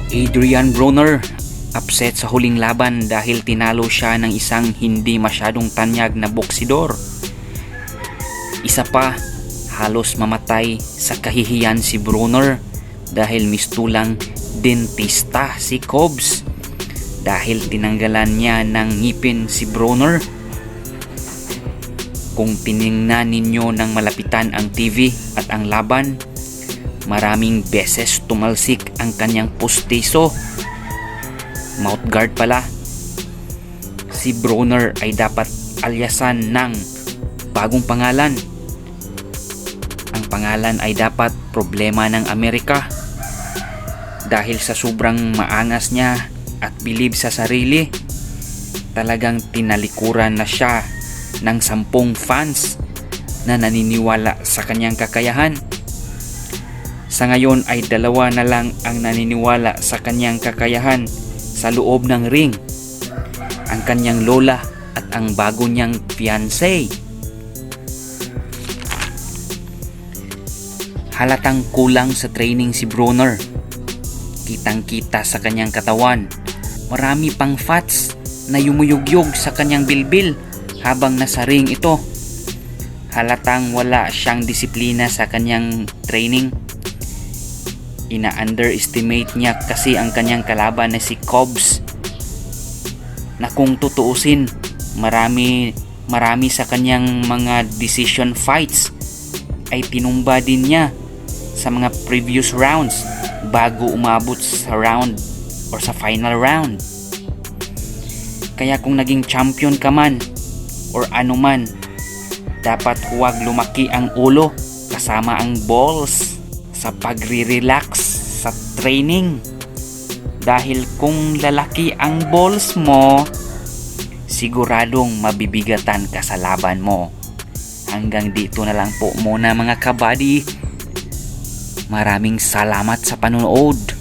Adrian Broner upset sa huling laban dahil tinalo siya ng isang hindi masyadong tanyag na boksidor. Isa pa, halos mamatay sa kahihiyan si Broner dahil mistulang dentista si Cobbs dahil tinanggalan niya ng ngipin si Broner. Kung tiningnan ninyo ng malapitan ang TV at ang laban, maraming beses tumalsik ang kanyang pustiso. Mouthguard pala. Si Broner ay dapat alyasan ng bagong pangalan. Ang pangalan ay dapat Problema ng Amerika. Dahil sa sobrang maangas niya at bilib sa sarili, talagang tinalikuran na siya ng 10 fans na naniniwala sa kanyang kakayahan. Sa ngayon ay 2 na lang ang naniniwala sa kanyang kakayahan sa loob ng ring, ang kanyang lola at ang bago niyang fiancé. Halatang kulang sa training si Broner. Kitang-kita sa kanyang katawan, marami pang fats na yumuyugyog sa kanyang bilbil habang nasa ring ito. Halatang wala siyang disiplina sa kanyang training. Ina-underestimate niya kasi ang kanyang kalaban na si Cobbs, na kung tutuusin, marami sa kanyang mga decision fights ay tinumba din niya sa mga previous rounds bago umabot sa round or sa final round. Kaya kung naging champion ka man or ano man, dapat huwag lumaki ang ulo kasama ang balls sa pagre-relax sa training. Dahil kung lalaki ang balls mo, siguradong mabibigatan ka sa laban mo. Hanggang dito na lang po muna mga kabady. Maraming salamat sa panonood.